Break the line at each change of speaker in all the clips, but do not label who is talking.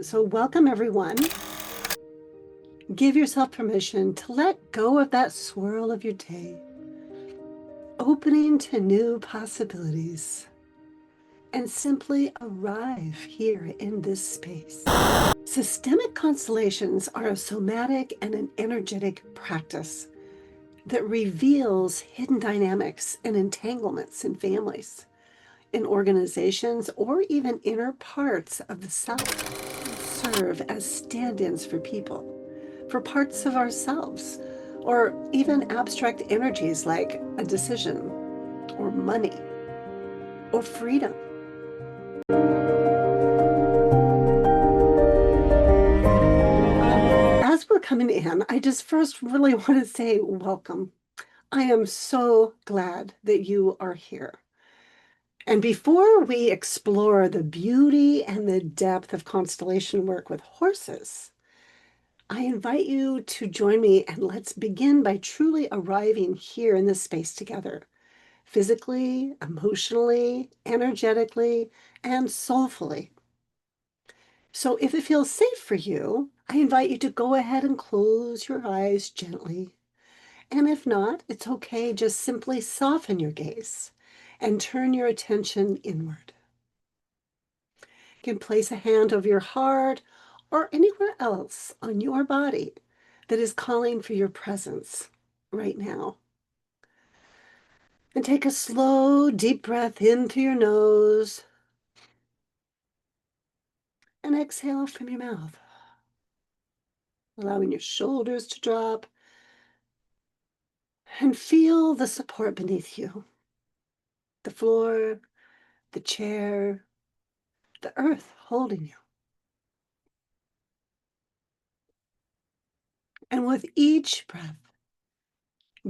So welcome everyone. Give yourself permission to let go of that swirl of your day, opening to new possibilities, and simply arrive here in this space. Systemic constellations are a somatic and an energetic practice that reveals hidden dynamics and entanglements in families, in organizations, or even inner parts of the self. Serve as stand-ins for people, for parts of ourselves, or even abstract energies like a decision, or money, or freedom. As we're coming in, I just first really want to say welcome. I am so glad that you are here. And before we explore the beauty and the depth of constellation work with horses, I invite you to join me and let's begin by truly arriving here in this space together, physically, emotionally, energetically, and soulfully. So if it feels safe for you, I invite you to go ahead and close your eyes gently. And if not, it's okay. Just simply soften your gaze and turn your attention inward. You can place a hand over your heart or anywhere else on your body that is calling for your presence right now. And take a slow, deep breath in through your nose and exhale from your mouth, allowing your shoulders to drop and feel the support beneath you, the floor, the chair, the earth holding you. And with each breath,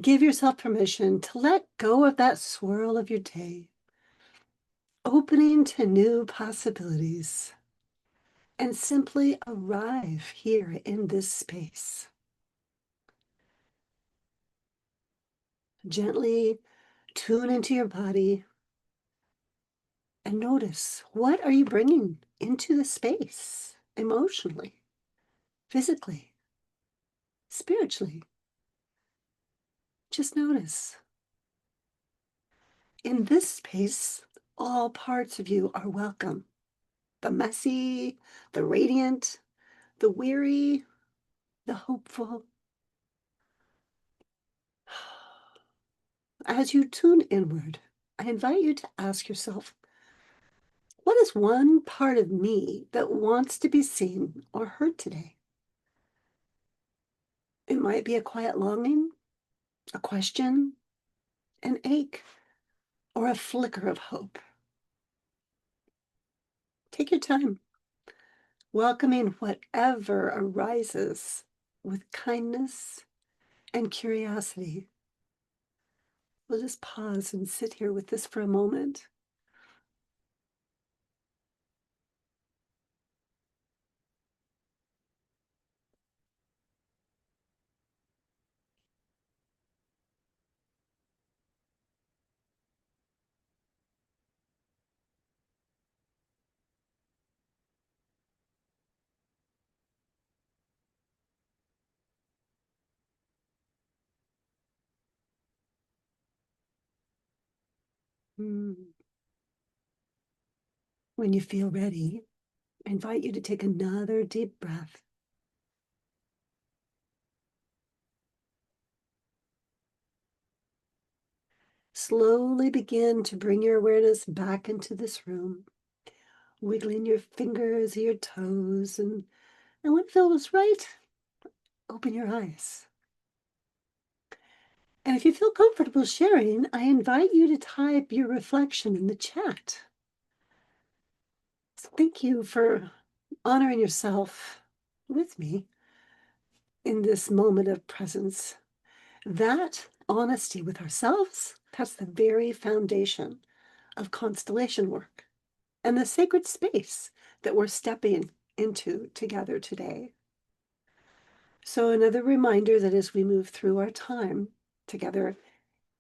give yourself permission to let go of that swirl of your day, opening to new possibilities, and simply arrive here in this space. Gently tune into your body and notice, what are you bringing into the space emotionally, physically, spiritually? Just notice. In this space, all parts of you are welcome. The messy, the radiant, the weary, the hopeful. As you tune inward, I invite you to ask yourself, what is one part of me that wants to be seen or heard today? It might be a quiet longing, a question, an ache, or a flicker of hope. Take your time, welcoming whatever arises with kindness and curiosity. We'll just pause and sit here with this for a moment. When you feel ready, I invite you to take another deep breath. Slowly begin to bring your awareness back into this room, wiggling your fingers, your toes, and when it feels right, open your eyes. And if you feel comfortable sharing, I invite you to type your reflection in the chat. So thank you for honoring yourself with me in this moment of presence. That honesty with ourselves, that's the very foundation of constellation work and the sacred space that we're stepping into together today. So another reminder that as we move through our time together,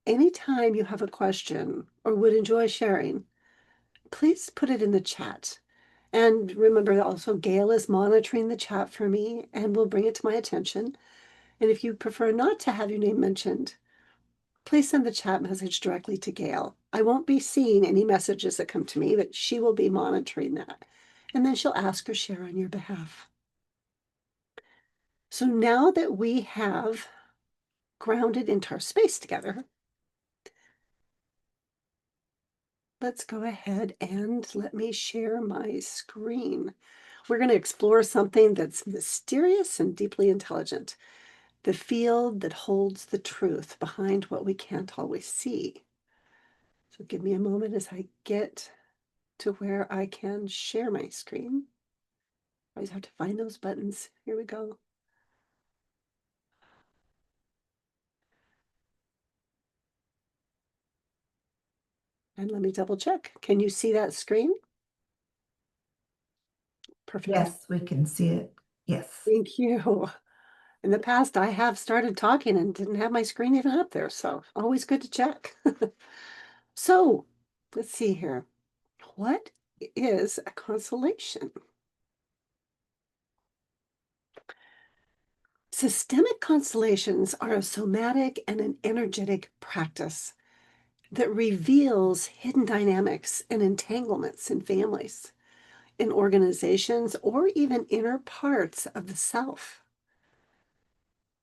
anytime you have a question or would enjoy sharing, please put it in the chat And remember also, Gail is monitoring the chat for me and will bring it to my attention. And if you prefer not to have your name mentioned, please send the chat message directly to Gail. I won't be seeing any messages that come to me, but she will be monitoring that. And then she'll ask or share on your behalf. So now that we have grounded into our space together, let's go ahead and let me share my screen. We're going to explore something that's mysterious and deeply intelligent, the field that holds the truth behind what we can't always see. So give me a moment as I get to where I can share my screen. I always have to find those buttons. Here we go. And let me double check. Can you see that screen? Perfect.
Yes, we can see it. Yes.
Thank you. In the past, I have started talking and didn't have my screen even up there, so always good to check. So let's see here. What is a constellation? Systemic constellations are a somatic and an energetic practice that reveals hidden dynamics and entanglements in families, in organizations, or even inner parts of the self.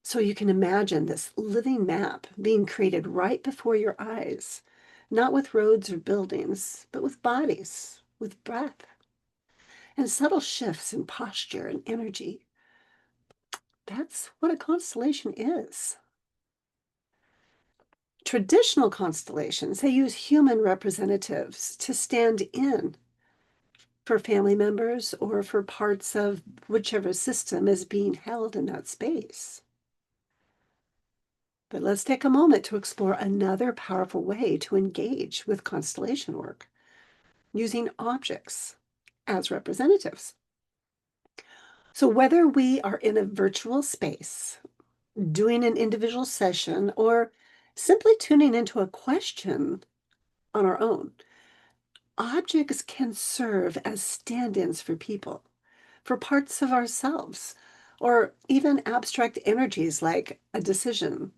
So you can imagine this living map being created right before your eyes, not with roads or buildings, but with bodies, with breath, and subtle shifts in posture and energy. That's what a constellation is. Traditional constellations, they use human representatives to stand in for family members or for parts of whichever system is being held in that space. But let's take a moment to explore another powerful way to engage with constellation work, using objects as representatives. So whether we are in a virtual space, doing an individual session, or simply tuning into a question on our own, objects can serve as stand-ins for people, for parts of ourselves, or even abstract energies like a decision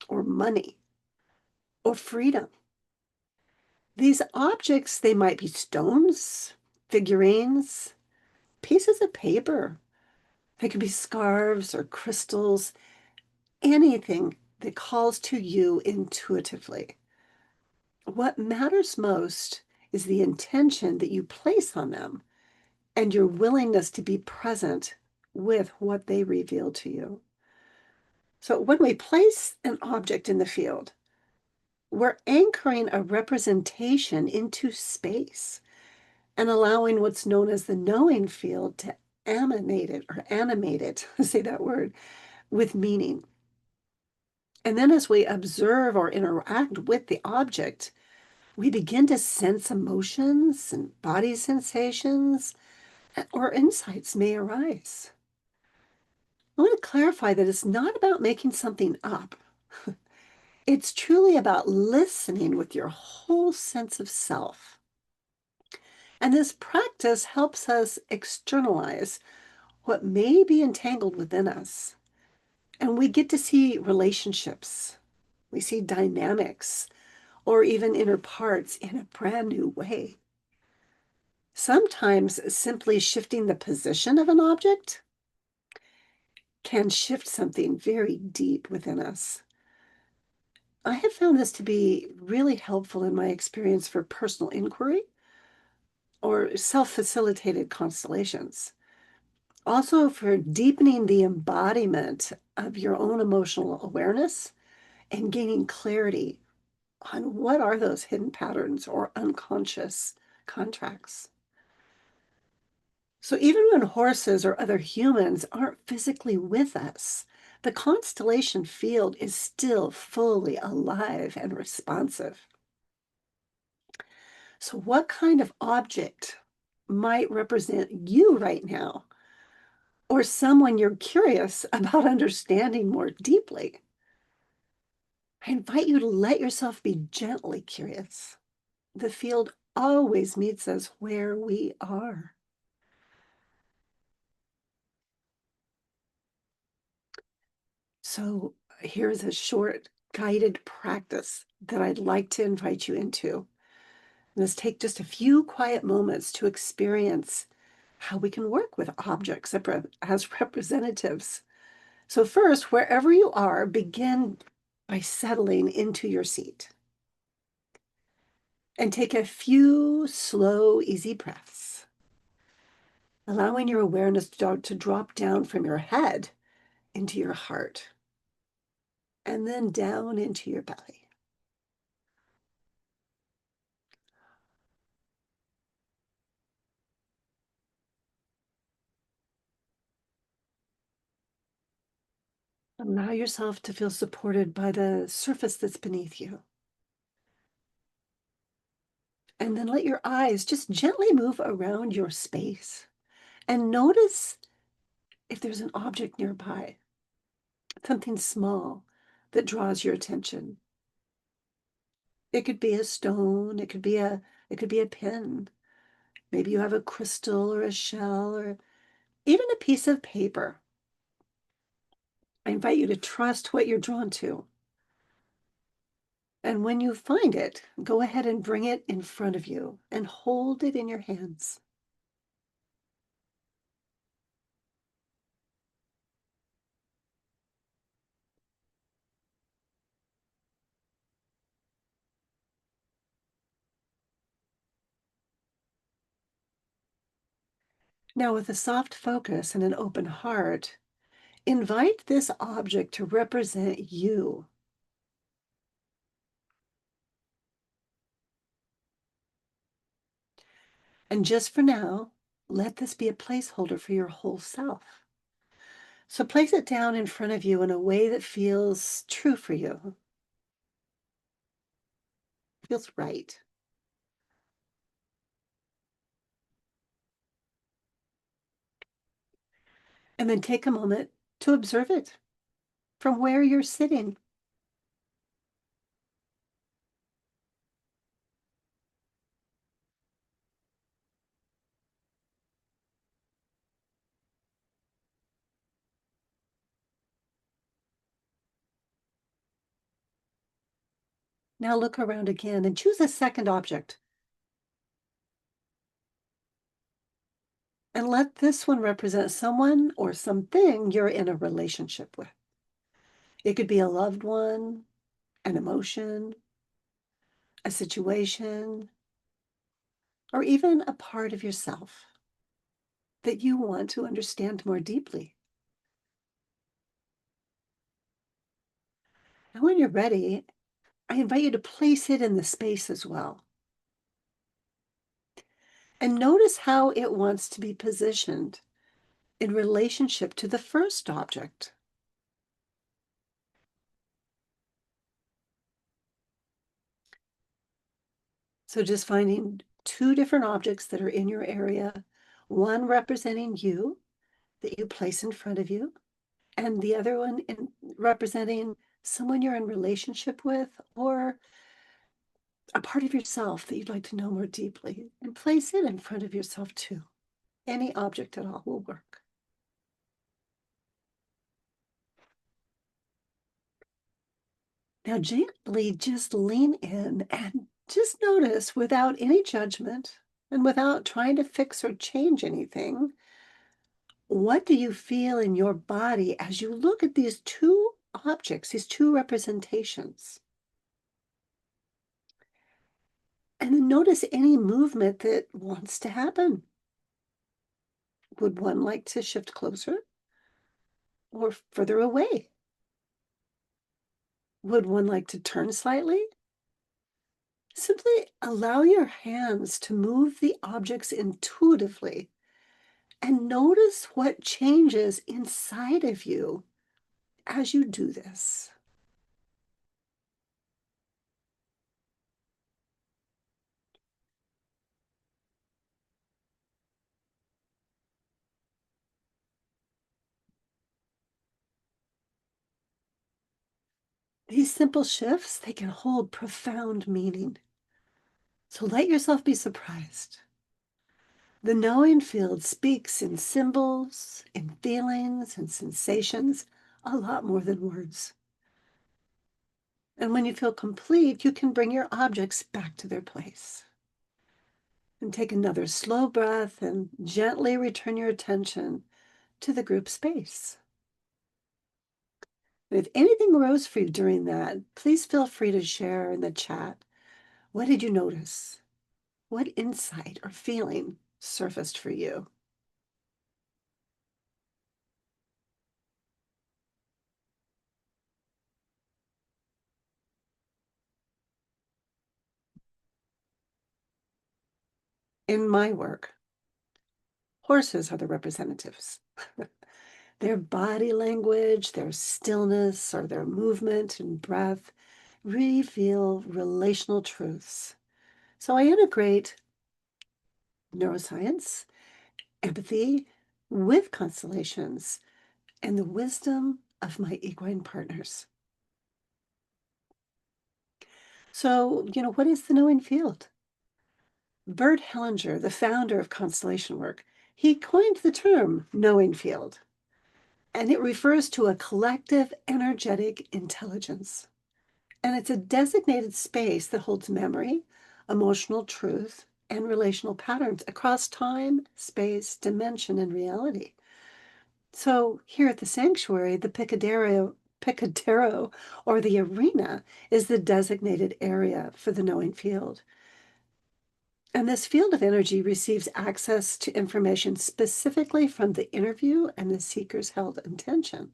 or money or freedom. These objects, they might be stones, figurines, pieces of paper. They could be scarves or crystals, anything that calls to you intuitively. What matters most is the intention that you place on them and your willingness to be present with what they reveal to you. So when we place an object in the field, we're anchoring a representation into space and allowing what's known as the knowing field to animate it, say that word, with meaning. And then as we observe or interact with the object, we begin to sense emotions and body sensations, or insights may arise. I want to clarify that it's not about making something up. It's truly about listening with your whole sense of self. And this practice helps us externalize what may be entangled within us. And we get to see relationships, we see dynamics, or even inner parts in a brand new way. Sometimes simply shifting the position of an object can shift something very deep within us. I have found this to be really helpful in my experience for personal inquiry or self-facilitated constellations. Also for deepening the embodiment of your own emotional awareness and gaining clarity on what are those hidden patterns or unconscious contracts. So even when horses or other humans aren't physically with us, the constellation field is still fully alive and responsive. So what kind of object might represent you right now, or someone you're curious about understanding more deeply? I invite you to let yourself be gently curious. The field always meets us where we are. So here's a short guided practice that I'd like to invite you into. Let's take just a few quiet moments to experience how we can work with objects as representatives. So first, wherever you are, begin by settling into your seat and take a few slow, easy breaths, allowing your awareness to drop down from your head into your heart and then down into your belly. Allow yourself to feel supported by the surface that's beneath you. And then let your eyes just gently move around your space and notice if there's an object nearby, something small that draws your attention. It could be a stone, it could be a pin. Maybe you have a crystal or a shell or even a piece of paper. I invite you to trust what you're drawn to. And when you find it, go ahead and bring it in front of you and hold it in your hands. Now, with a soft focus and an open heart, invite this object to represent you. And just for now, let this be a placeholder for your whole self. So place it down in front of you in a way that feels true for you, feels right. And then take a moment to observe it from where you're sitting. Now look around again and choose a second object. And let this one represent someone or something you're in a relationship with. It could be a loved one, an emotion, a situation, or even a part of yourself that you want to understand more deeply. And when you're ready, I invite you to place it in the space as well. And notice how it wants to be positioned in relationship to the first object. So just finding two different objects that are in your area, one representing you that you place in front of you, and the other one representing someone you're in relationship with or a part of yourself that you'd like to know more deeply, and place it in front of yourself too. Any object at all will work. Now gently just lean in and just notice without any judgment and without trying to fix or change anything. What do you feel in your body as you look at these two objects, these two representations? And then notice any movement that wants to happen. Would one like to shift closer or further away? Would one like to turn slightly? Simply allow your hands to move the objects intuitively and notice what changes inside of you as you do this. These simple shifts, they can hold profound meaning. So let yourself be surprised. The knowing field speaks in symbols, in feelings, and sensations, a lot more than words. And when you feel complete, you can bring your objects back to their place. And take another slow breath and gently return your attention to the group space. If anything arose for you during that, please feel free to share in the chat. What did you notice? What insight or feeling surfaced for you? In my work, horses are the representatives. Their body language, their stillness, or their movement and breath reveal relational truths. So I integrate neuroscience, empathy with constellations, and the wisdom of my equine partners. So, what is the knowing field? Bert Hellinger, the founder of constellation work, he coined the term knowing field, and it refers to a collective energetic intelligence. And it's a designated space that holds memory, emotional truth, and relational patterns across time, space, dimension, and reality. So here at the sanctuary, the Picadero, or the arena, is the designated area for the knowing field. And this field of energy receives access to information specifically from the interview and the seeker's held intention.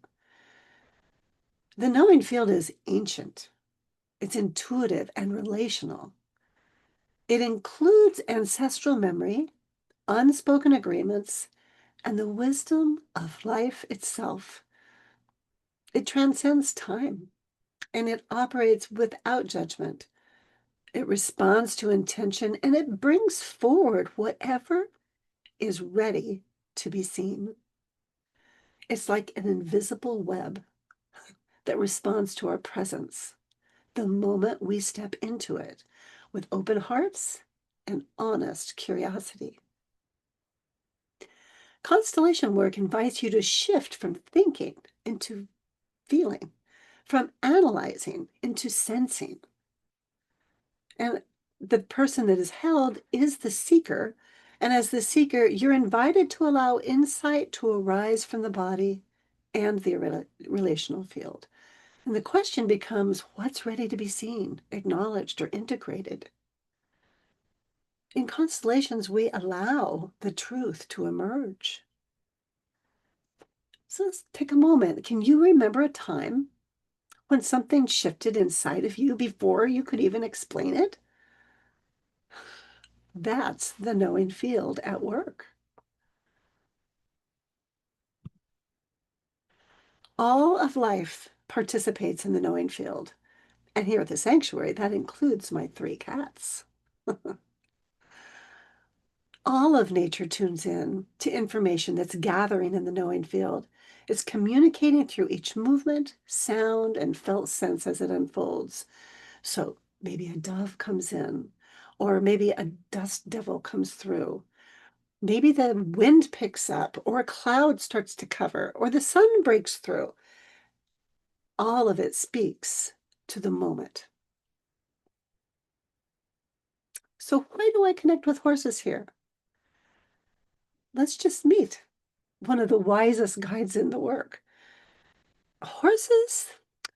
The knowing field is ancient, it's intuitive and relational. It includes ancestral memory, unspoken agreements, and the wisdom of life itself. It transcends time and it operates without judgment. It responds to intention and it brings forward whatever is ready to be seen. It's like an invisible web that responds to our presence the moment we step into it with open hearts and honest curiosity. Constellation work invites you to shift from thinking into feeling, from analyzing into sensing. And the person that is held is the seeker. And as the seeker, you're invited to allow insight to arise from the body and the relational field. And the question becomes, what's ready to be seen, acknowledged, or integrated? In constellations, we allow the truth to emerge. So let's take a moment. Can you remember a time when something shifted inside of you before you could even explain it? That's the knowing field at work. All of life participates in the knowing field. And here at the sanctuary, that includes my 3 cats. All of nature tunes in to information that's gathering in the knowing field. It's communicating through each movement, sound, and felt sense as it unfolds. So maybe a dove comes in, or maybe a dust devil comes through. Maybe the wind picks up, or a cloud starts to cover, or the sun breaks through. All of it speaks to the moment. So why do I connect with horses here? Let's just meet one of the wisest guides in the work. Horses,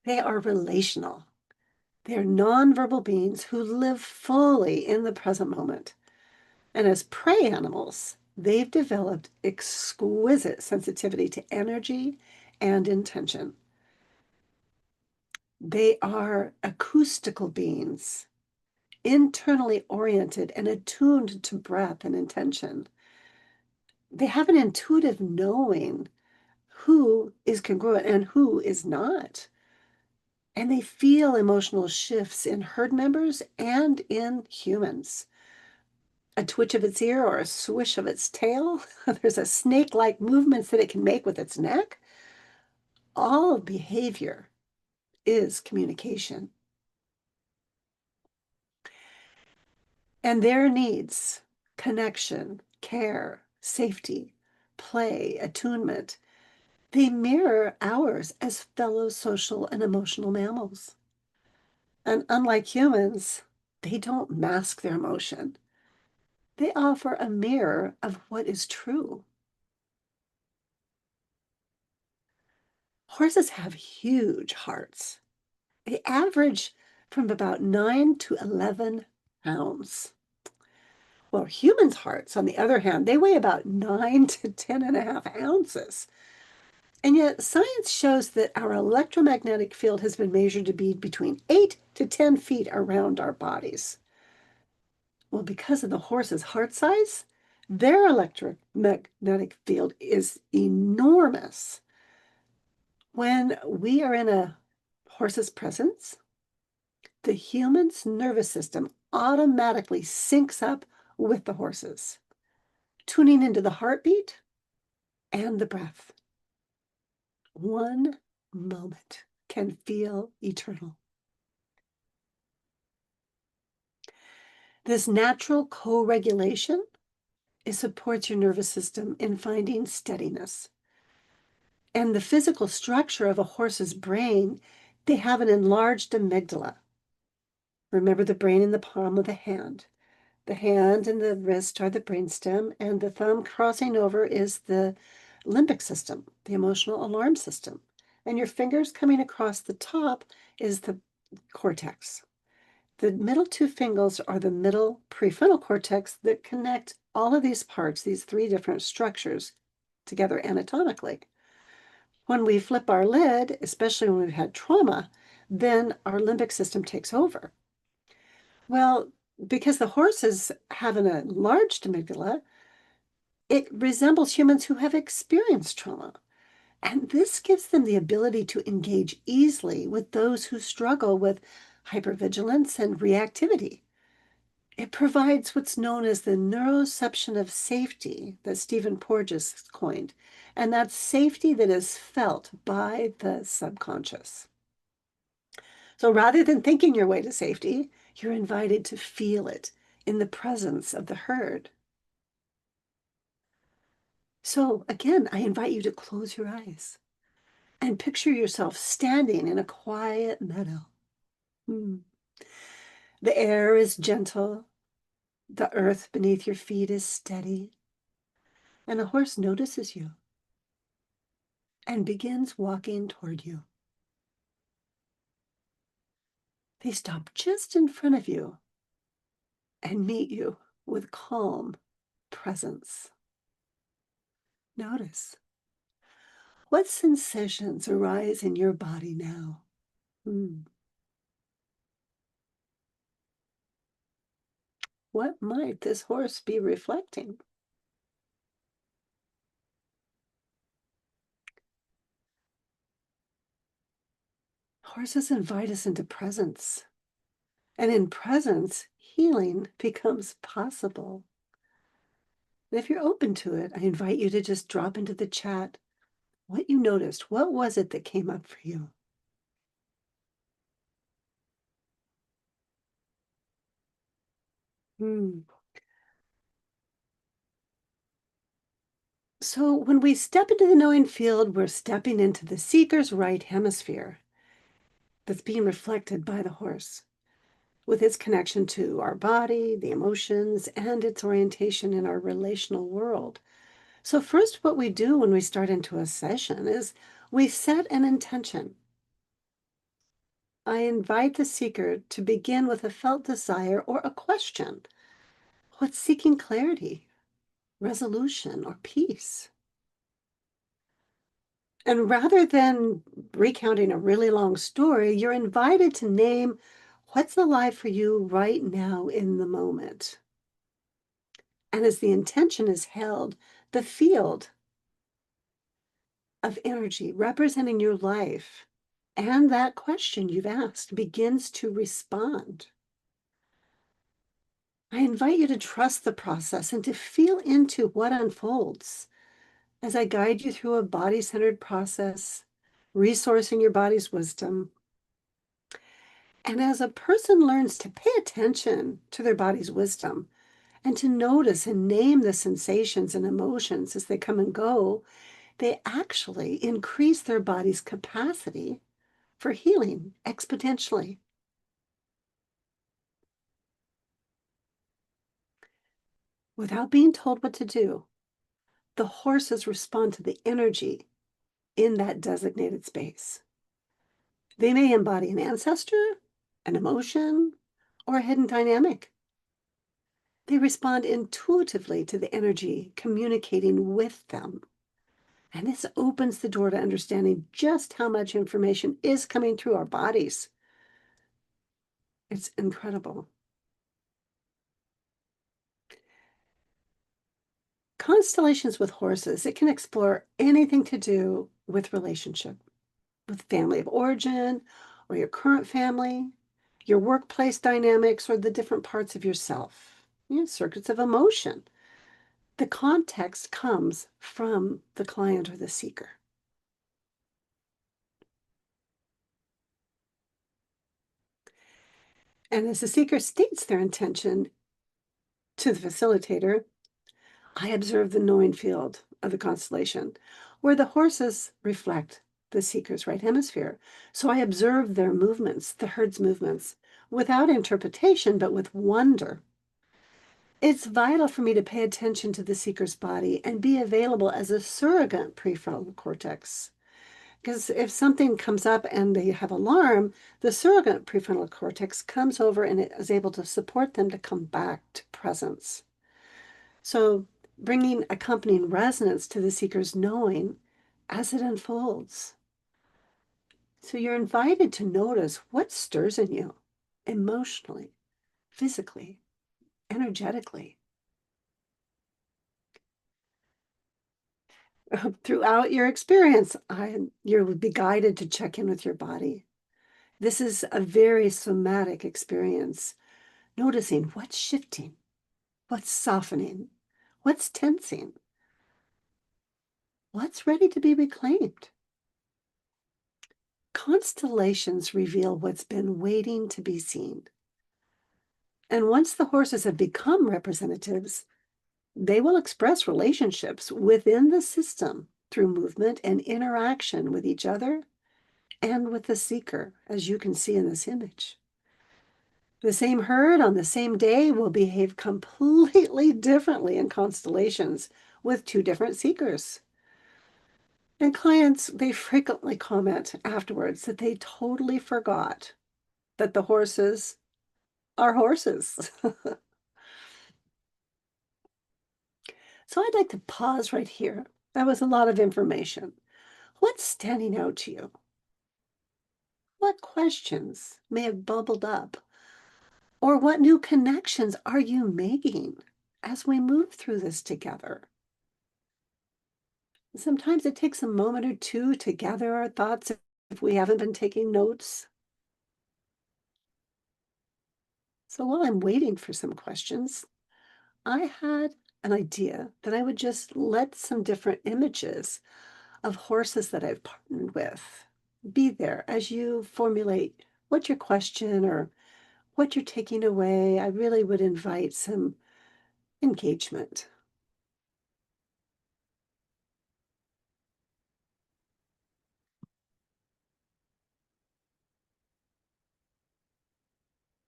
they are relational. They're nonverbal beings who live fully in the present moment. And as prey animals, they've developed exquisite sensitivity to energy and intention. They are acoustical beings, internally oriented and attuned to breath and intention. They have an intuitive knowing who is congruent and who is not. And they feel emotional shifts in herd members and in humans. A twitch of its ear or a swish of its tail. There's a snake-like movements that it can make with its neck. All behavior is communication. And their needs, connection, care, safety, play, attunement, They mirror ours as fellow social and emotional mammals. And unlike humans, they don't mask their emotion. They offer a mirror of what is true. Horses have huge hearts. They average from about 9 to 11 pounds. Well, humans' hearts, on the other hand, they weigh about 9 to 10 and a half ounces. And yet, science shows that our electromagnetic field has been measured to be between 8 to 10 feet around our bodies. Well, because of the horse's heart size, their electromagnetic field is enormous. When we are in a horse's presence, the human's nervous system automatically syncs up with the horse's, tuning into the heartbeat and the breath. One moment can feel eternal. This natural co-regulation, it supports your nervous system in finding steadiness. And the physical structure of a horse's brain, they have an enlarged amygdala. Remember the brain in the palm of the hand. The hand and the wrist are the brainstem, and the thumb crossing over is the limbic system, the emotional alarm system. And your fingers coming across the top is the cortex. The middle two fingers are the middle prefrontal cortex that connect all of these parts, these three different structures, together anatomically. When we flip our lid, especially when we've had trauma, then our limbic system takes over. Well, because the horses have an enlarged amygdala, it resembles humans who have experienced trauma. And this gives them the ability to engage easily with those who struggle with hypervigilance and reactivity. It provides what's known as the neuroception of safety that Stephen Porges coined, and that's safety that is felt by the subconscious. So rather than thinking your way to safety, you're invited to feel it in the presence of the herd. So again, I invite you to close your eyes and picture yourself standing in a quiet meadow. The air is gentle, the earth beneath your feet is steady, and a horse notices you and begins walking toward you. They stop just in front of you and meet you with calm presence. Notice what sensations arise in your body now. What might this horse be reflecting? Horses invite us into presence. And in presence, healing becomes possible. And if you're open to it, I invite you to just drop into the chat what you noticed. What was it that came up for you? So when we step into the knowing field, we're stepping into the seeker's right hemisphere that's being reflected by the horse with its connection to our body, the emotions, and its orientation in our relational world. So first, what we do when we start into a session is we set an intention. I invite the seeker to begin with a felt desire or a question. What's seeking clarity, resolution, or peace? And rather than recounting a really long story, you're invited to name what's alive for you right now in the moment. And as the intention is held, the field of energy representing your life and that question you've asked begins to respond. I invite you to trust the process and to feel into what unfolds as I guide you through a body-centered process, resourcing your body's wisdom. And as a person learns to pay attention to their body's wisdom and to notice and name the sensations and emotions as they come and go, they actually increase their body's capacity for healing exponentially. Without being told what to do, the horses respond to the energy in that designated space. They may embody an ancestor, an emotion, or a hidden dynamic. They respond intuitively to the energy communicating with them. And this opens the door to understanding just how much information is coming through our bodies. It's incredible. Constellations with horses, it can explore anything to do with relationship, with family of origin, or your current family, your workplace dynamics, or the different parts of yourself, circuits of emotion. The context comes from the client or the seeker. And as the seeker states their intention to the facilitator, I observe the knowing field of the constellation, where the horses reflect the seeker's right hemisphere. So I observe their movements, the herd's movements, without interpretation, but with wonder. It's vital for me to pay attention to the seeker's body and be available as a surrogate prefrontal cortex. Because if something comes up and they have alarm, the surrogate prefrontal cortex comes over and it is able to support them to come back to presence. So bringing accompanying resonance to the seeker's knowing as it unfolds. So you're invited to notice what stirs in you emotionally, physically, energetically. Throughout your experience, you'll be guided to check in with your body. This is a very somatic experience, noticing what's shifting, what's softening, what's tensing, what's ready to be reclaimed. Constellations reveal what's been waiting to be seen. And once the horses have become representatives, they will express relationships within the system through movement and interaction with each other and with the seeker, as you can see in this image. The same herd on the same day will behave completely differently in constellations with two different seekers. And clients, they frequently comment afterwards that they totally forgot that the horses are horses. So I'd like to pause right here. That was a lot of information. What's standing out to you? What questions may have bubbled up? Or what new connections are you making as we move through this together? Sometimes it takes a moment or two to gather our thoughts if we haven't been taking notes. So while I'm waiting for some questions, I had an idea that I would just let some different images of horses that I've partnered with be there as you formulate what your question or what you're taking away. I really would invite some engagement.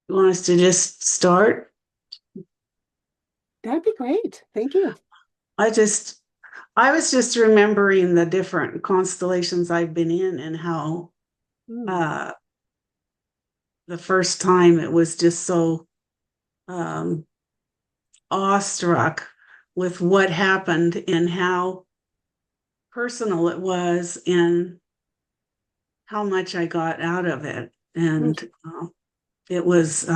You want us to just start?
That'd be great. Thank you.
I was just remembering the different constellations I've been in and how uh the first time it was just so um awestruck with what happened and how personal it was and how much I got out of it. And it was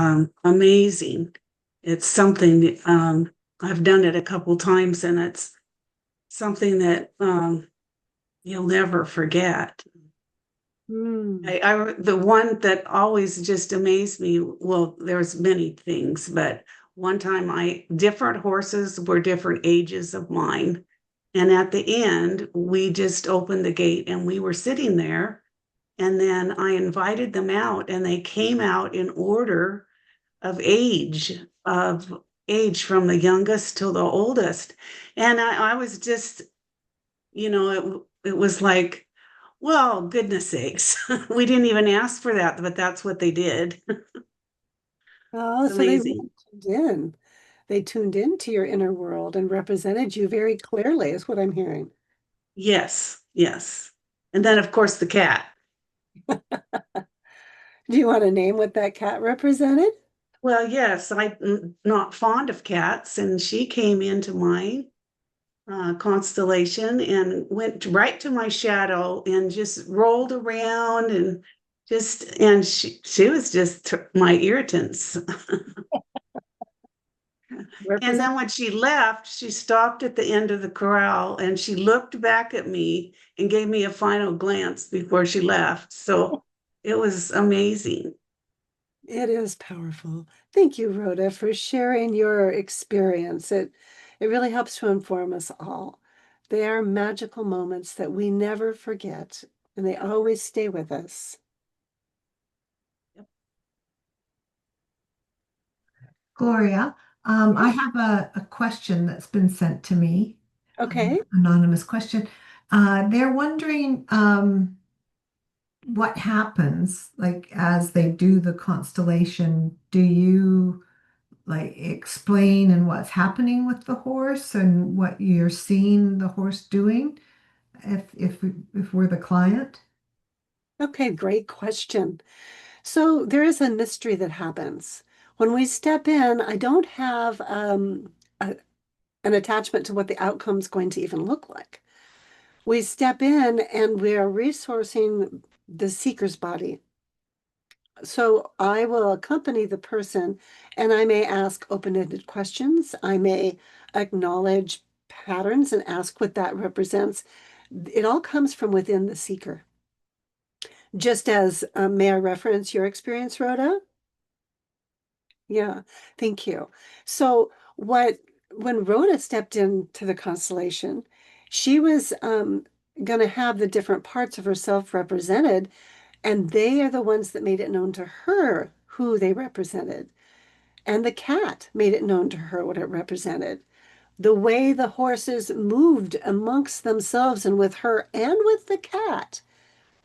amazing. It's something I've done it a couple times, and it's something that you'll never forget. The one that always just amazed me, well, there's many things, but one time different horses were different ages of mine. And at the end, we just opened the gate and we were sitting there. And then I invited them out and they came out in order of age from the youngest to the oldest. And I was just it was like, well, goodness sakes, we didn't even ask for that, but that's what they did.
Oh,
It's
so they
amazing.
really tuned in. They tuned into your inner world and represented you very clearly, is what I'm hearing.
Yes, yes. And then, of course, the cat.
Do you want to name what that cat represented?
Well, yes, I'm not fond of cats, and she came into my constellation and went right to my shadow and just rolled around and she was just my irritants. And
Represent.
then when she left, she stopped at the end of the corral and she looked back at me and gave me a final glance before she left. So it was amazing.
It is powerful. Thank you, Rhoda, for sharing your experience. It really helps to inform us all. They are magical moments that we never forget, and they always stay with us.
Gloria, I
Yeah.
have a question that's been sent to me,
Okay.
anonymous question. They're wondering what happens, like as they do the constellation. Do you like explain and what's happening with the horse and what you're seeing the horse doing if we're the client?
Okay, great question. So there is a mystery that happens. When we step in, I don't have an attachment to what the outcome is going to even look like. We step in and we are resourcing the seeker's body. So I will accompany the person and I may ask open-ended questions. I may acknowledge patterns and ask what that represents. It all comes from within the seeker. Just as, may I reference your experience, Rhoda? Yeah, thank you. So when Rhoda stepped into the constellation, she was going to have the different parts of herself represented, and they are the ones that made it known to her who they represented. And the cat made it known to her what it represented. The way the horses moved amongst themselves and with her and with the cat,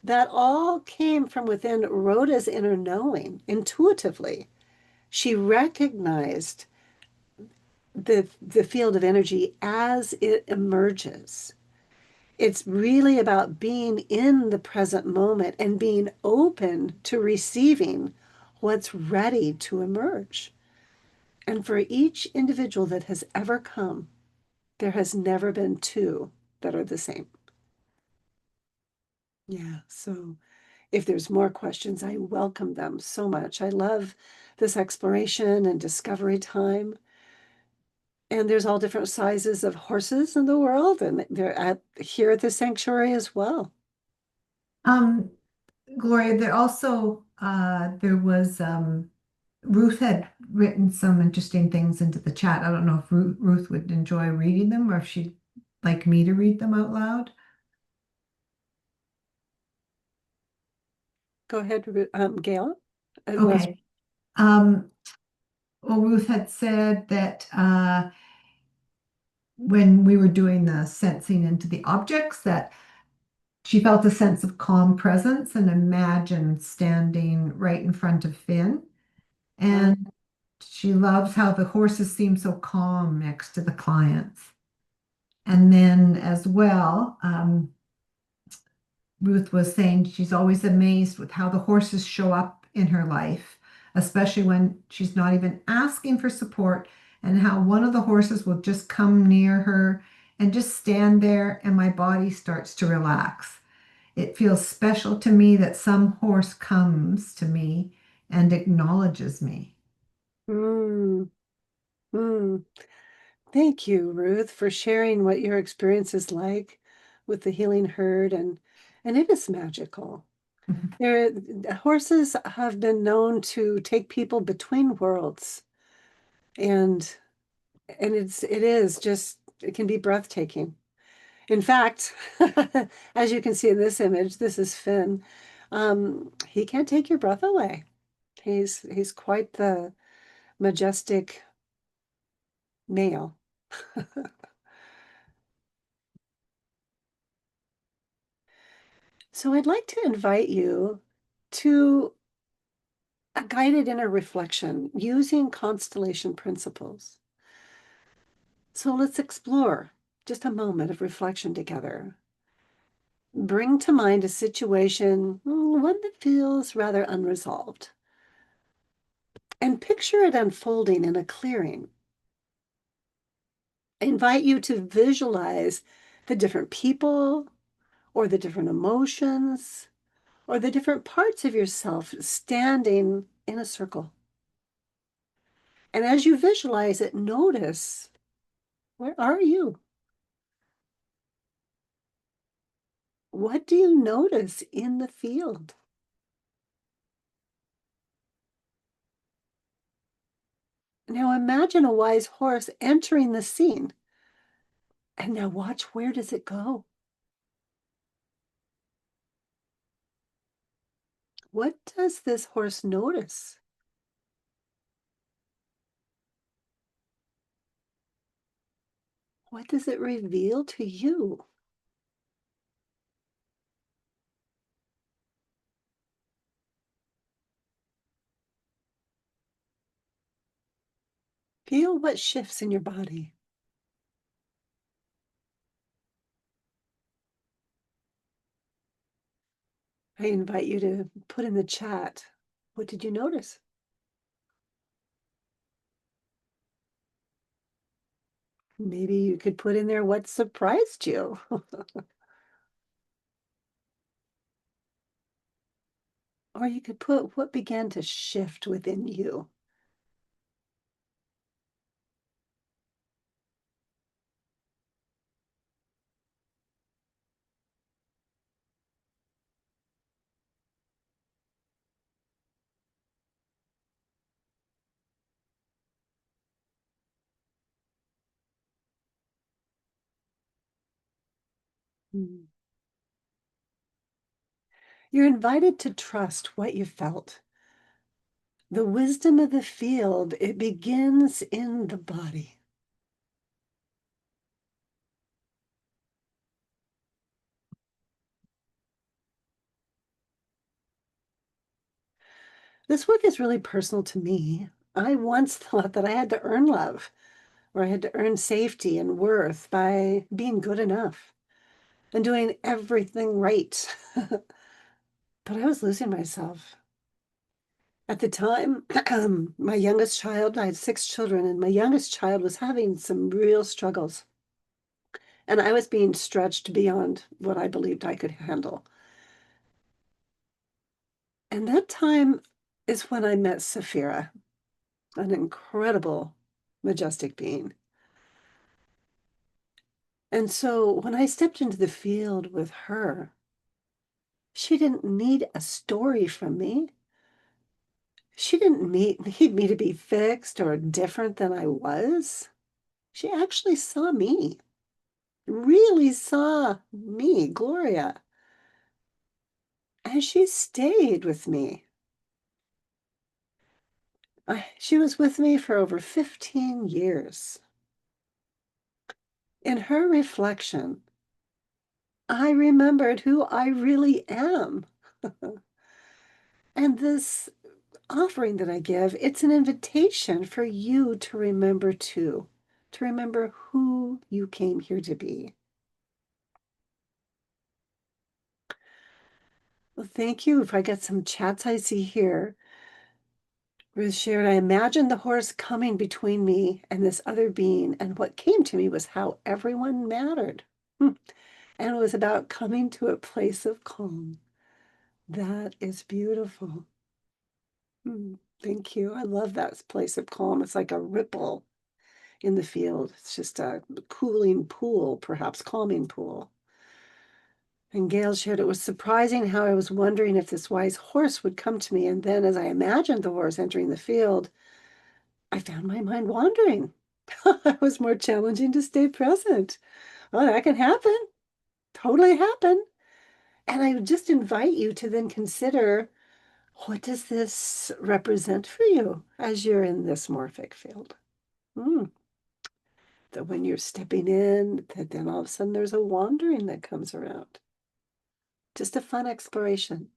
that all came from within Rhoda's inner knowing intuitively. She recognized the field of energy as it emerges. It's really about being in the present moment and being open to receiving what's ready to emerge. And for each individual that has ever come, there has never been two that are the same. Yeah. So if there's more questions, I welcome them so much. I love this exploration and discovery time. And there's all different sizes of horses in the world, and they're here at the sanctuary as well.
Um, Gloria, there was Ruth had written some interesting things into the chat. I don't know if Ruth would enjoy reading them or if she'd like me to read them out loud.
Go ahead, Gail. Was
Okay. Um, well, Ruth had said that when we were doing the sensing into the objects, that she felt a sense of calm presence and imagined standing right in front of Finn.
uh,
And she loves how the horses seem so calm next to the clients. And then as well, Ruth was saying she's always amazed with how the horses show up in her life, especially when she's not even asking for support, and how one of the horses will just come near her and just stand there, and my body starts to relax. It feels special to me that some horse comes to me and acknowledges me.
mm, mm. Thank you, Ruth, for sharing what your experience is like with the healing herd, and it is magical. There, horses have been known to take people between worlds, and it can be breathtaking. In fact, as you can see in this image, this is Finn. He can't take your breath away. He's quite the majestic male. So I'd like to invite you to a guided inner reflection using constellation principles. So let's explore just a moment of reflection together. Bring to mind a situation, one that feels rather unresolved, and picture it unfolding in a clearing. I invite you to visualize the different people or the different emotions or the different parts of yourself standing in a circle. And as you visualize it, notice, where are you? What do you notice in the field? Now imagine a wise horse entering the scene. And now watch, where does it go? What does this horse notice? What does it reveal to you? Feel what shifts in your body. I invite you to put in the chat, what did you notice? Maybe you could put in there what surprised you. Or you could put what began to shift within you. Hmm. You're invited to trust what you felt. The wisdom of the field, it begins in the body. This work is really personal to me. I once thought that I had to earn love, or I had to earn safety and worth by being good enough and doing everything right. But I was losing myself. At the time, my youngest child, I had 6 children, and my youngest child was having some real struggles. And I was being stretched beyond what I believed I could handle. And that time is when I met Saphira, an incredible, majestic being. And so when I stepped into the field with her, she didn't need a story from me. She didn't need me to be fixed or different than I was. She actually saw me, really saw me, Gloria. And she stayed with me. She was with me for over 15 years. In her reflection, I remembered who I really am. And this offering that I give, it's an invitation for you to remember too, to remember who you came here to be. Well, thank you. If I get some chats I see here, Ruth shared, I imagined the horse coming between me and this other being, and what came to me was how everyone mattered. And it was about coming to a place of calm. That is beautiful. Thank you. I love that place of calm. It's like a ripple in the field. It's just a cooling pool, perhaps calming pool. And Gail shared, it was surprising how I was wondering if this wise horse would come to me. And then as I imagined the horse entering the field, I found my mind wandering. It was more challenging to stay present. Oh, that can happen. Totally happen. And I would just invite you to then consider, what does this represent for you as you're in this morphic field? That when you're stepping in, that then all of a sudden there's a wandering that comes around. Just a fun exploration.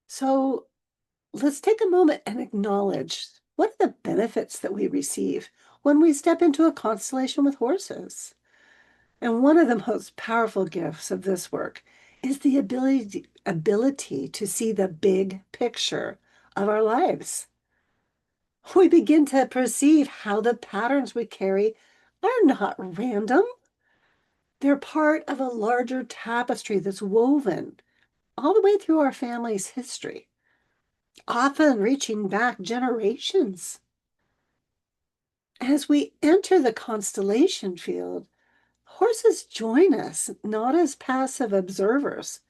So let's take a moment and acknowledge what are the benefits that we receive when we step into a constellation with horses. And one of the most powerful gifts of this work is the ability to see the big picture of our lives. We begin to perceive how the patterns we carry are not random. They're part of a larger tapestry that's woven all the way through our family's history, often reaching back generations. As we enter the constellation field, horses join us not as passive observers,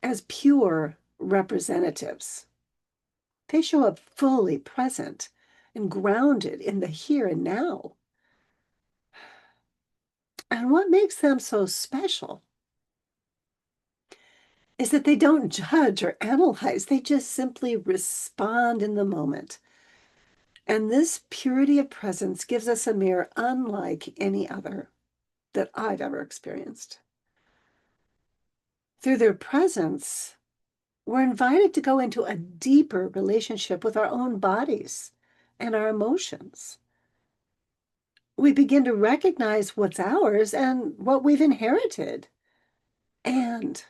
as pure representatives. They show up fully present and grounded in the here and now. And what makes them so special is that they don't judge or analyze, they just simply respond in the moment. And this purity of presence gives us a mirror unlike any other that I've ever experienced. Through their presence, we're invited to go into a deeper relationship with our own bodies and our emotions. We begin to recognize what's ours and what we've inherited. And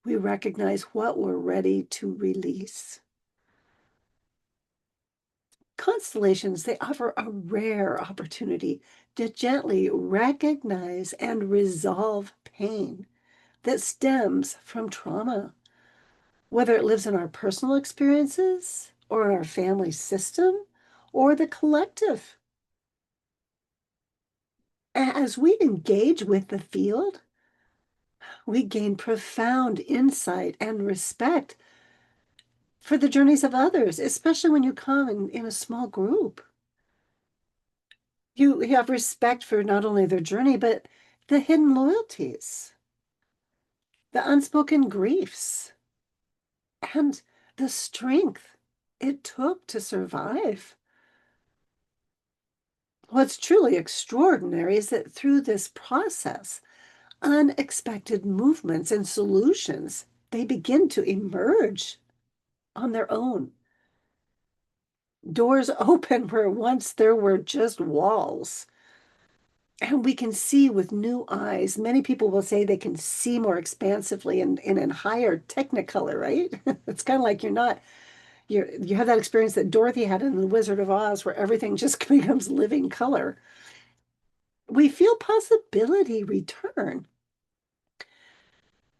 we recognize what we're ready to release. Constellations, they offer a rare opportunity to gently recognize and resolve pain that stems from trauma, whether it lives in our personal experiences or our family system or the collective. As we engage with the field, we gain profound insight and respect for the journeys of others, especially when you come in a small group. You have respect for not only their journey, but the hidden loyalties, the unspoken griefs, and the strength it took to survive. What's truly extraordinary is that through this process, unexpected movements and solutions, they begin to emerge on their own. Doors open where once there were just walls. And we can see with new eyes. Many people will say they can see more expansively and in higher technicolor, right? It's kind of like you have that experience that Dorothy had in The Wizard of Oz where everything just becomes living color. We feel possibility return.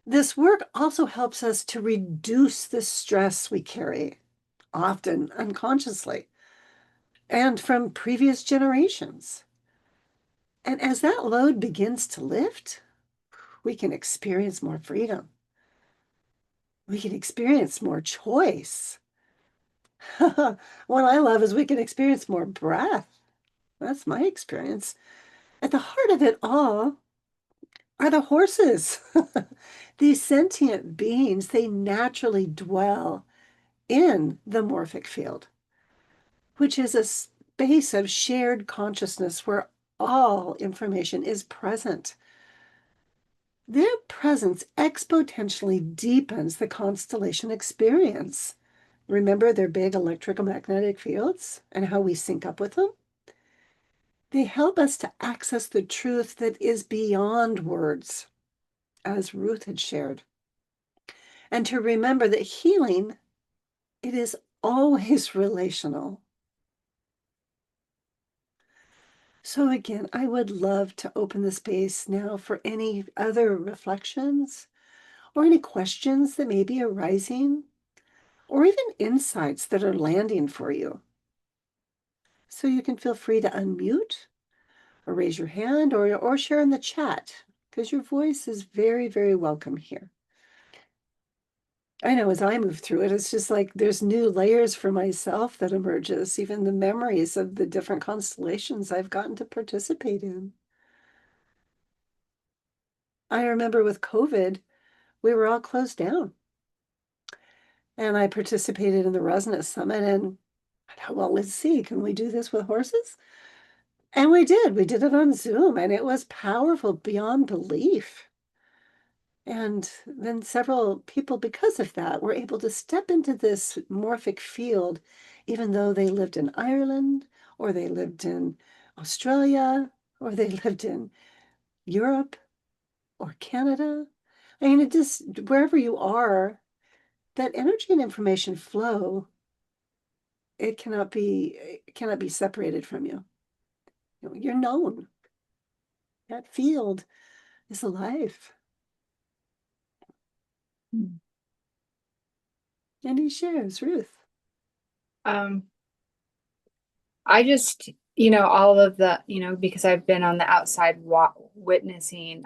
This work also helps us to reduce the stress we carry, often unconsciously, and from previous generations. And as that load begins to lift, we can experience more freedom. We can experience more choice. What I love is we can experience more breath. That's my experience. At the heart of it all are the horses. These sentient beings, they naturally dwell in the morphic field, which is a space of shared consciousness where all information is present. Their presence exponentially deepens the constellation experience. Remember their big electromagnetic fields and how we sync up with them? They help us to access the truth that is beyond words, as Ruth had shared, and to remember that healing, it is always relational. So again, I would love to open the space now for any other reflections or any questions that may be arising, or even insights that are landing for you. So you can feel free to unmute or raise your hand or share in the chat, because your voice is very, very welcome here. I know as I move through it, it's just like there's new layers for myself that emerges, even the memories of the different constellations I've gotten to participate in. I remember with COVID, we were all closed down. And I participated in the Resonance Summit and I thought, well, let's see, can we do this with horses? And we did. We did it on Zoom, and it was powerful beyond belief. And then several people, because of that, were able to step into this morphic field, even though they lived in Ireland, or they lived in Australia, or they lived in Europe or Canada. I mean, it just, wherever you are, that energy and information flow, it cannot be separated from you. You're known. That field is alive.
Hmm.
Any shares, Ruth?
Um, I just, all of the, because I've been on the outside witnessing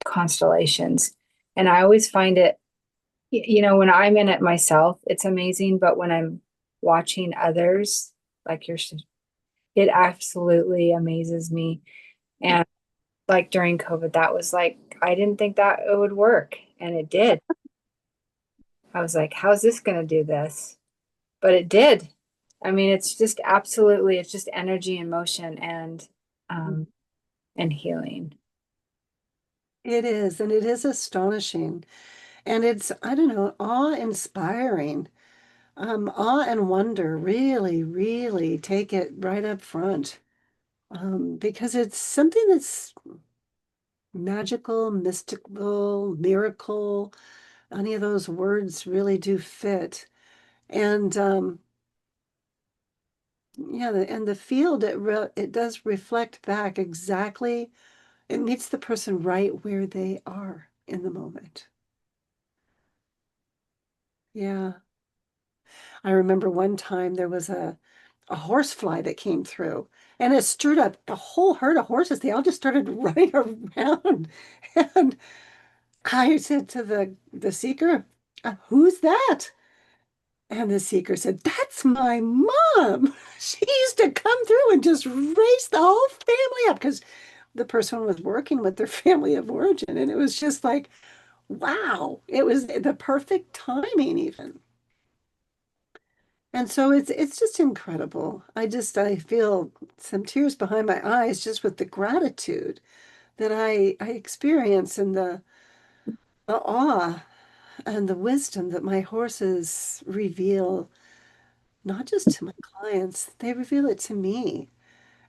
constellations, and I always find it, when I'm in it myself, it's amazing, but when I'm watching others, like it absolutely amazes me. And like during COVID, that was like, I didn't think that it would work, and it did. I was like, how's this going to do this? But it did. I mean, it's just absolutely, it's just energy and motion um and healing.
It is, and it is astonishing. And it's, I don't know, awe-inspiring. Awe and wonder really, really take it right up front. Because it's something that's magical, mystical, miracle. Any of those words really do fit. And yeah, and the field, it does reflect back exactly, it meets the person right where they are in the moment. Yeah. I remember one time there was a horsefly that came through, and it stirred up a whole herd of horses. They all just started running around. And I said to the seeker, who's that? And the seeker said, that's my mom. She used to come through and just race the whole family up because the person was working with their family of origin. And it was just like, wow, it was the perfect timing even. And so it's just incredible. I feel some tears behind my eyes just with the gratitude that I experience and the awe and the wisdom that my horses reveal, not just to my clients, they reveal it to me.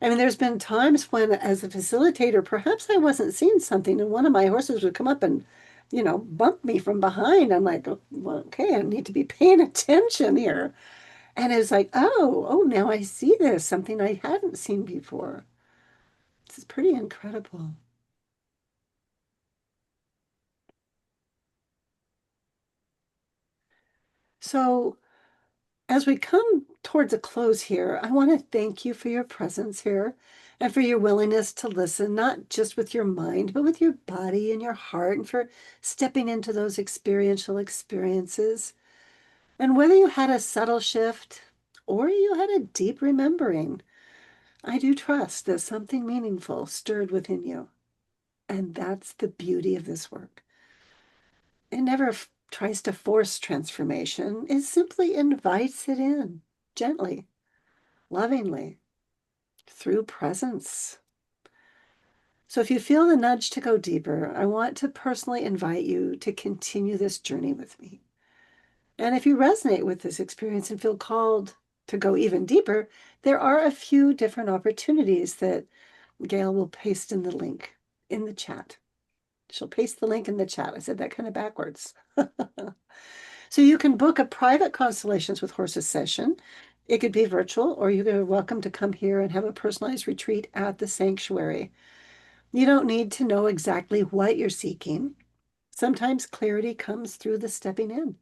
I mean, there's been times when, as a facilitator, perhaps I wasn't seeing something, and one of my horses would come up and, bump me from behind. I'm like, "Oh, well, okay, I need to be paying attention here." And it's like, oh, now I see this, something I hadn't seen before. This is pretty incredible. So, as we come towards a close here, I want to thank you for your presence here and for your willingness to listen, not just with your mind, but with your body and your heart, and for stepping into those experiential experiences. And whether you had a subtle shift or you had a deep remembering, I do trust that something meaningful stirred within you. And that's the beauty of this work. It never tries to force transformation, it simply invites it in gently, lovingly, through presence. So if you feel the nudge to go deeper, I want to personally invite you to continue this journey with me. And if you resonate with this experience and feel called to go even deeper, there are a few different opportunities that Gail will paste in the link in the chat. She'll paste the link in the chat. I said that kind of backwards. So you can book a private Constellations with Horses session. It could be virtual, or you're welcome to come here and have a personalized retreat at the sanctuary. You don't need to know exactly what you're seeking. Sometimes clarity comes through the stepping in.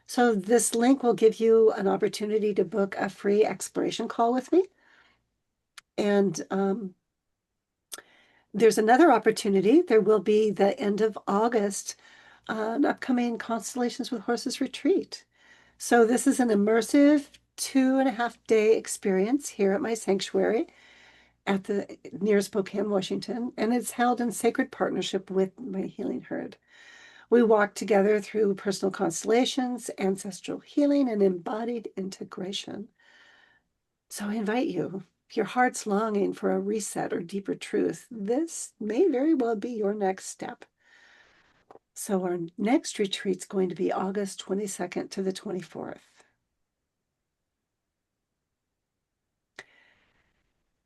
So this link will give you an opportunity to book a free exploration call with me. And there's another opportunity. There will be the end of August, an upcoming Constellations with Horses retreat. So this is an immersive 2.5 day experience here at my sanctuary at the near Spokane, Washington, and it's held in sacred partnership with my healing herd. We walk together through personal constellations, ancestral healing, and embodied integration. So I invite you If your heart's longing for a reset or deeper truth, this may very well be your next step. So our next retreat's going to be August 22nd to the 24th.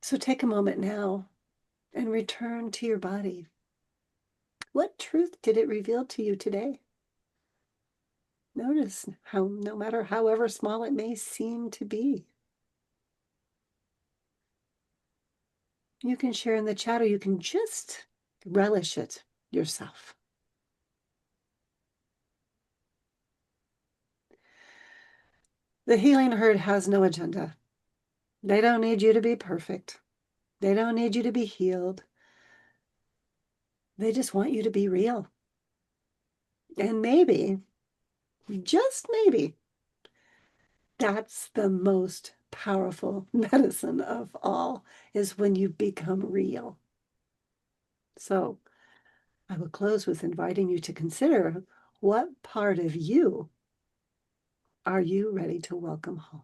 So take a moment now and return to your body. What truth did it reveal to you today? Notice how, no matter however small it may seem to be, you can share in the chat or you can just relish it yourself. The healing herd has no agenda. They don't need you to be perfect. They don't need you to be healed. They just want you to be real. And maybe, just maybe, that's the most powerful medicine of all, is when you become real. So I will close with inviting you to consider, what part of you are you ready to welcome home?